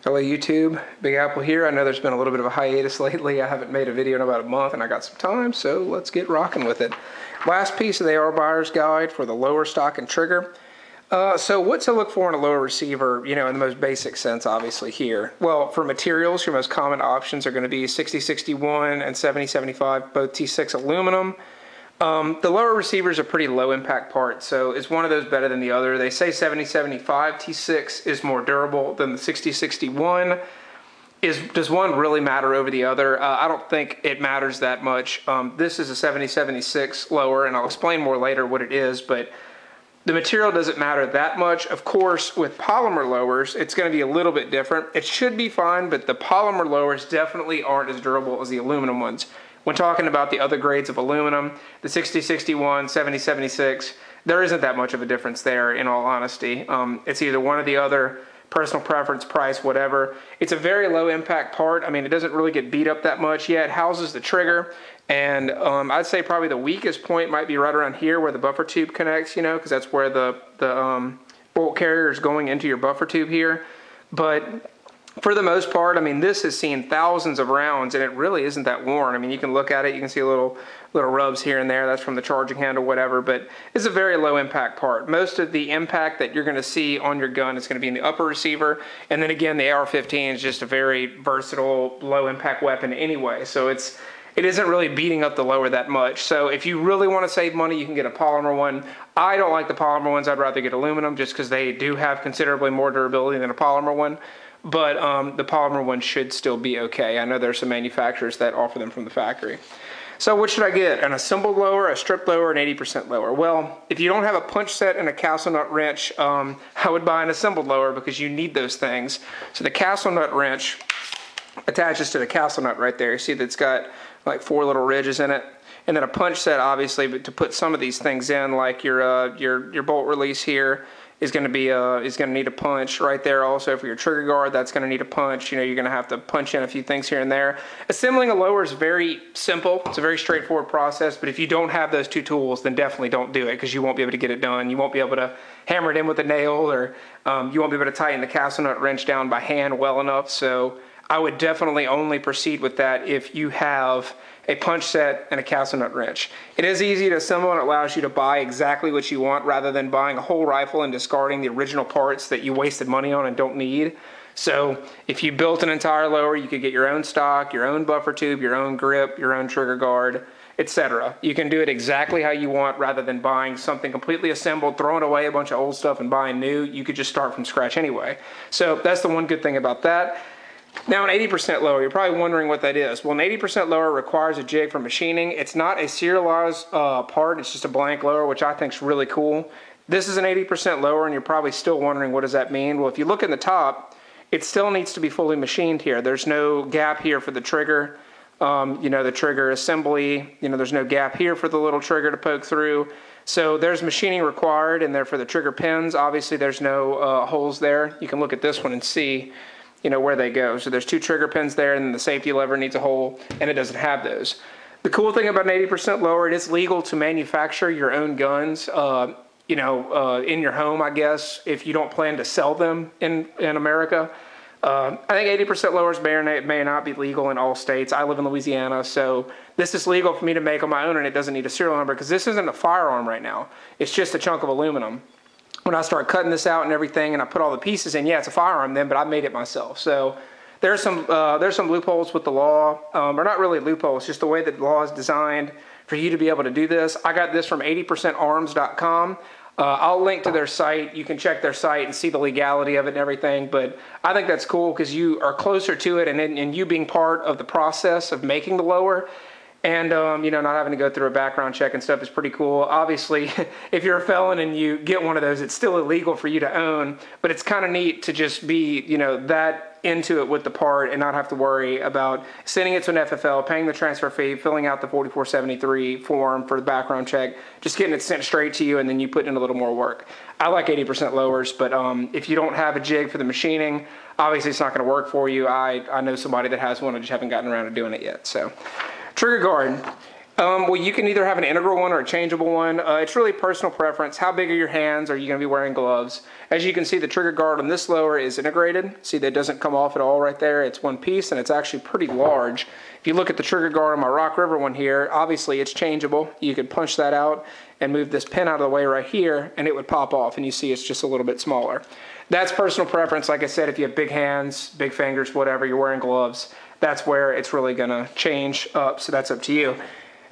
Hello YouTube, Big Apple here. I know there's been a little bit of a hiatus lately. I haven't made a video in about a month and I got some time, so let's get rocking with it. Last piece of the AR buyer's guide for the lower stock and trigger. So what to look for in a lower receiver, in the most basic sense, obviously here. Well, for materials, your most common options are going to be 6061 and 7075, both T6 aluminum. The lower receiver is a pretty low impact part, so is one of those better than the other? They say 7075 T6 is more durable than the 6061. Does one really matter over the other? I don't think it matters that much. This is a 7076 lower, and I'll explain more later what it is, but the material doesn't matter that much. Of course, with polymer lowers, it's going to be a little bit different. It should be fine, but the polymer lowers definitely aren't as durable as the aluminum ones. When talking about the other grades of aluminum, the 6061, 7076, there isn't that much of a difference there, in all honesty. It's either one or the other, personal preference, price, whatever. It's a very low impact part. I mean, it doesn't really get beat up that much. Yeah, it houses the trigger, and I'd say probably the weakest point might be right around here where the buffer tube connects, because that's where the bolt carrier is going into your buffer tube here. But for the most part, I mean, this has seen thousands of rounds, and it really isn't that worn. I mean, you can look at it, you can see little rubs here and there. That's from the charging handle, whatever, but it's a very low impact part. Most of the impact that you're going to see on your gun is going to be in the upper receiver, and then again, the AR15 is just a very versatile, low impact weapon anyway, so it isn't really beating up the lower that much. So if you really want to save money, you can get a polymer one. I don't like the polymer ones. I'd rather get aluminum just because they do have considerably more durability than a polymer one. But the polymer one should still be okay. I know there's some manufacturers that offer them from the factory. So what should I get? An assembled lower, a strip lower, an 80% lower? Well, if you don't have a punch set and a castle nut wrench, I would buy an assembled lower because you need those things. So the castle nut wrench attaches to the castle nut right there. You see that it's got like 4 little ridges in it. And then a punch set, obviously, to put some of these things in, like your bolt release here, is going to need a punch right there. Also for your trigger guard, that's going to need a punch. You're going to have to punch in a few things here and there. Assembling a lower is very simple. It's a very straightforward process, but if you don't have those two tools, then definitely don't do it because you won't be able to get it done. You won't be able to hammer it in with a nail, or you won't be able to tighten the castle nut wrench down by hand well enough. So I would definitely only proceed with that if you have a punch set and a castle nut wrench. It is easy to assemble and it allows you to buy exactly what you want rather than buying a whole rifle and discarding the original parts that you wasted money on and don't need. So if you built an entire lower, you could get your own stock, your own buffer tube, your own grip, your own trigger guard, etc. You can do it exactly how you want rather than buying something completely assembled, throwing away a bunch of old stuff and buying new. You could just start from scratch anyway. So that's the one good thing about that. Now an 80% lower, you're probably wondering what that is. Well, an 80% lower requires a jig for machining. It's not a serialized part, it's just a blank lower, which I think is really cool. This is an 80% lower, and you're probably still wondering what does that mean. Well, if you look in the top, it still needs to be fully machined here. There's no gap here for the trigger, the trigger assembly. There's no gap here for the little trigger to poke through. So there's machining required, and there for the trigger pins, obviously there's no holes there. You can look at this one and see where they go. So there's 2 trigger pins there, and then the safety lever needs a hole, and it doesn't have those. The cool thing about an 80% lower, it is legal to manufacture your own guns, in your home, I guess, if you don't plan to sell them in America. I think 80% lowers may or may not be legal in all states. I live in Louisiana, so this is legal for me to make on my own, and it doesn't need a serial number because this isn't a firearm right now. It's just a chunk of aluminum. When I start cutting this out and everything and I put all the pieces in, yeah, it's a firearm then, but I made it myself. So there's some loopholes with the law, or not really loopholes, just the way that the law is designed for you to be able to do this. I got this from 80percentarms.com. I'll link to their site. You can check their site and see the legality of it and everything, but I think that's cool because you are closer to it, and you being part of the process of making the lower, and not having to go through a background check and stuff is pretty cool. Obviously, if you're a felon and you get one of those, it's still illegal for you to own, but it's kind of neat to just be, that into it with the part and not have to worry about sending it to an FFL, paying the transfer fee, filling out the 4473 form for the background check, just getting it sent straight to you, and then you put in a little more work. I like 80% lowers, but if you don't have a jig for the machining, obviously it's not going to work for you. I know somebody that has one, I just haven't gotten around to doing it yet. So trigger guard. Well, you can either have an integral one or a changeable one. It's really personal preference. How big are your hands? Are you going to be wearing gloves? As you can see, the trigger guard on this lower is integrated. See, that doesn't come off at all right there. It's one piece, and it's actually pretty large. If you look at the trigger guard on my Rock River one here, obviously it's changeable. You could punch that out and move this pin out of the way right here, and it would pop off, and you see it's just a little bit smaller. That's personal preference. Like I said, if you have big hands, big fingers, whatever, you're wearing gloves, that's where it's really going to change up, so that's up to you.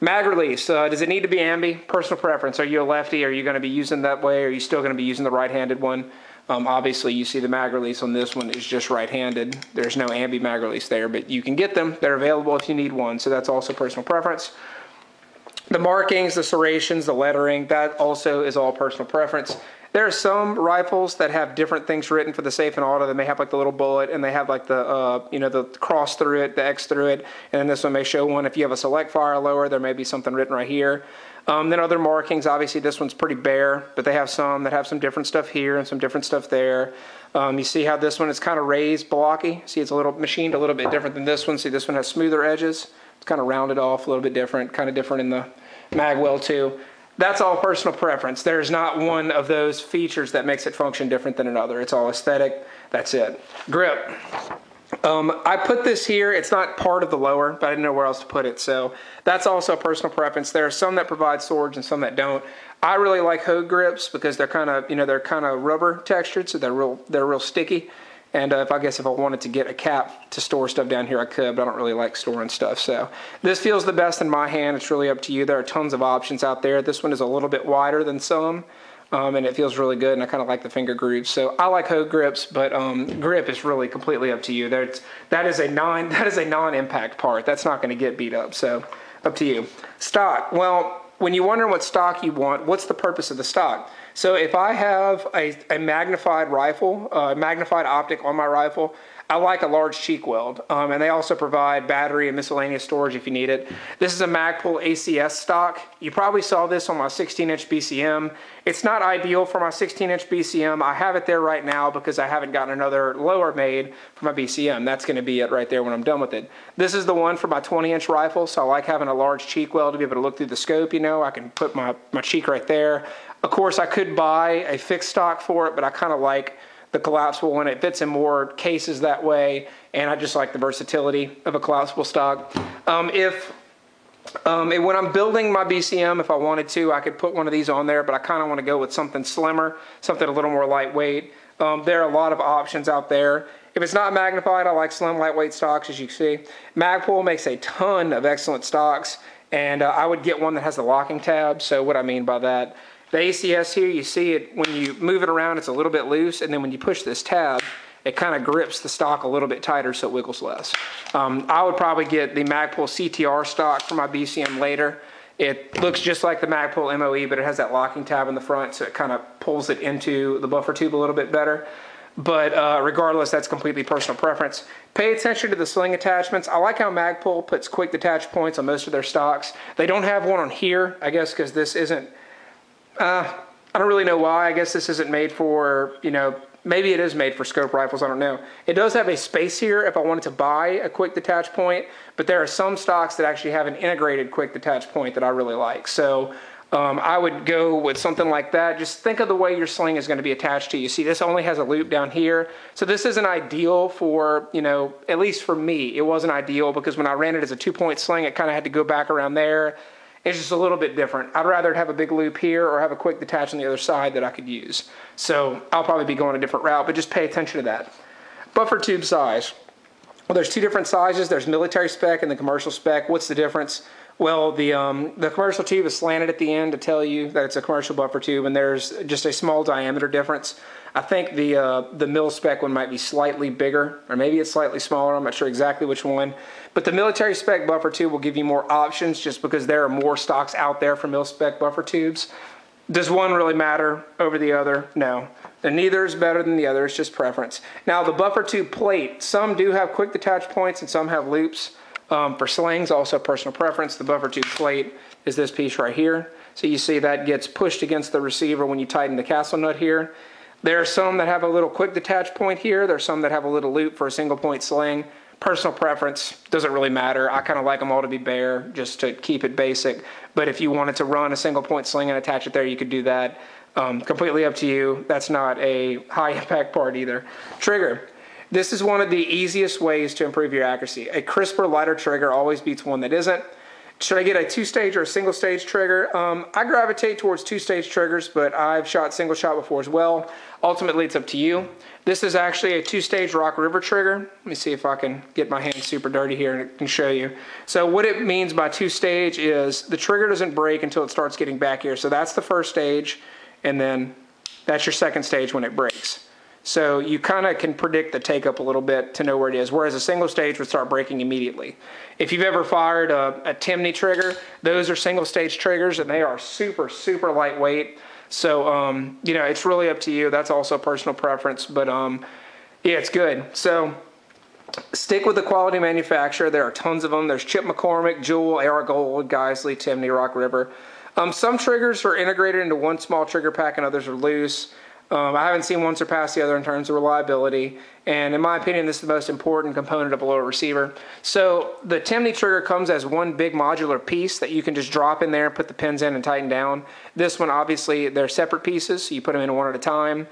Mag release, does it need to be ambi? Personal preference. Are you a lefty? Are you going to be using that way? Are you still going to be using the right-handed one? Obviously, you see the mag release on this one is just right-handed. There's no ambi mag release there, but you can get them. They're available if you need one, so that's also personal preference. The markings, the serrations, the lettering, that also is all personal preference. There are some rifles that have different things written for the safe and auto. They may have like the little bullet, and they have like the the cross through it, the X through it, and then this one may show one. If you have a select fire lower, there may be something written right here. Then other markings, obviously this one's pretty bare, but they have some that have some different stuff here and some different stuff there. You see how this one is kind of raised, blocky. See, it's a little machined a little bit different than this one. See, this one has smoother edges. It's kind of rounded off a little bit different, kind of different in the mag well too. That's all personal preference. There's not one of those features that makes it function different than another. It's all aesthetic. That's it. Grip. I put this here. It's not part of the lower, but I didn't know where else to put it. So that's also a personal preference. There are some that provide swords and some that don't. I really like Hogue grips because they're kind of, they're kind of rubber textured, so they're real sticky. And if I wanted to get a cap to store stuff down here, I could, but I don't really like storing stuff. So this feels the best in my hand. It's really up to you. There are tons of options out there. This one is a little bit wider than some, and it feels really good, and I kind of like the finger grooves. So I like Hogue grips, but grip is really completely up to you. That is a non-impact part. That's not going to get beat up, so up to you. Stock. Well, when you're wondering what stock you want, what's the purpose of the stock? So if I have a magnified rifle, a magnified optic on my rifle, I like a large cheek weld, and they also provide battery and miscellaneous storage if you need it. This is a Magpul ACS stock. You probably saw this on my 16-inch BCM. It's not ideal for my 16-inch BCM. I have it there right now because I haven't gotten another lower made for my BCM. That's going to be it right there when I'm done with it. This is the one for my 20-inch rifle, so I like having a large cheek weld to be able to look through the scope. I can put my cheek right there. Of course, I could buy a fixed stock for it, but I kind of like the collapsible one. It fits in more cases that way, and I just like the versatility of a collapsible stock. When I'm building my BCM, if I wanted to, I could put one of these on there, but I kind of want to go with something slimmer, something a little more lightweight. There are a lot of options out there. If it's not magnified, I like slim, lightweight stocks, as you can see. Magpul makes a ton of excellent stocks, and I would get one that has the locking tab. So what I mean by that, the ACS here, you see it, when you move it around, it's a little bit loose, and then when you push this tab, it kind of grips the stock a little bit tighter so it wiggles less. I would probably get the Magpul CTR stock for my BCM later. It looks just like the Magpul MOE, but it has that locking tab in the front, so it kind of pulls it into the buffer tube a little bit better. But regardless, that's completely personal preference. Pay attention to the sling attachments. I like how Magpul puts quick detach points on most of their stocks. They don't have one on here, I guess because this isn't, I don't really know why. I guess this isn't made for, maybe it is made for scope rifles, I don't know. It does have a space here if I wanted to buy a quick detach point, but there are some stocks that actually have an integrated quick detach point that I really like. So I would go with something like that. Just think of the way your sling is going to be attached to you. See, this only has a loop down here. So this isn't ideal for, at least for me, it wasn't ideal because when I ran it as a 2-point sling, it kind of had to go back around there. It's just a little bit different. I'd rather have a big loop here or have a quick detach on the other side that I could use. So I'll probably be going a different route, but just pay attention to that. Buffer tube size. Well, there's two different sizes. There's military spec and the commercial spec. What's the difference? Well, the commercial tube is slanted at the end to tell you that it's a commercial buffer tube, and there's just a small diameter difference. I think the mil spec one might be slightly bigger, or maybe it's slightly smaller. I'm not sure exactly which one. But the military spec buffer tube will give you more options just because there are more stocks out there for mil spec buffer tubes. Does one really matter over the other? No. And neither is better than the other. It's just preference. Now, the buffer tube plate, some do have quick detach points and some have loops. For slings, also personal preference. The buffer tube plate is this piece right here. So you see that gets pushed against the receiver when you tighten the castle nut here. There are some that have a little quick detach point here. There's some that have a little loop for a single point sling. Personal preference, doesn't really matter. I kind of like them all to be bare, just to keep it basic. But if you wanted to run a single point sling and attach it there, you could do that. Completely up to you. That's not a high impact part either. Trigger. This is one of the easiest ways to improve your accuracy. A crisper, lighter trigger always beats one that isn't. Should I get a two-stage or a single-stage trigger? I gravitate towards two-stage triggers, but I've shot single shot before as well. Ultimately, it's up to you. This is actually a two-stage Rock River trigger. Let me see if I can get my hands super dirty here and can show you. So what it means by two-stage is the trigger doesn't break until it starts getting back here. So that's the first stage, and then that's your second stage when it breaks. So you kind of can predict the take-up a little bit to know where it is, whereas a single stage would start breaking immediately. If you've ever fired a Timney trigger, those are single stage triggers, and they are super, super lightweight. So, you know, it's really up to you. That's also personal preference, but yeah, it's good. So stick with the quality manufacturer. There are tons of them. There's Chip McCormick, Jewel, AR Gold, Geisley, Timney, Rock River. Some triggers are integrated into one small trigger pack and others are loose. I haven't seen one surpass the other in terms of reliability, and in my opinion, this is the most important component of a lower receiver. So the Timney trigger comes as one big modular piece that you can just drop in there, put the pins in, and tighten down. This one, obviously, they're separate pieces, so you put them in one at a time.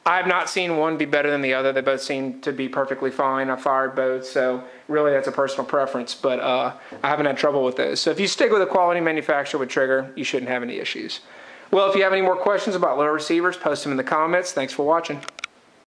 I've not seen one be better than the other. They both seem to be perfectly fine. I've fired both, so really that's a personal preference, but I haven't had trouble with those. So if you stick with a quality manufacturer with trigger, you shouldn't have any issues. Well, if you have any more questions about lower receivers, post them in the comments. Thanks for watching.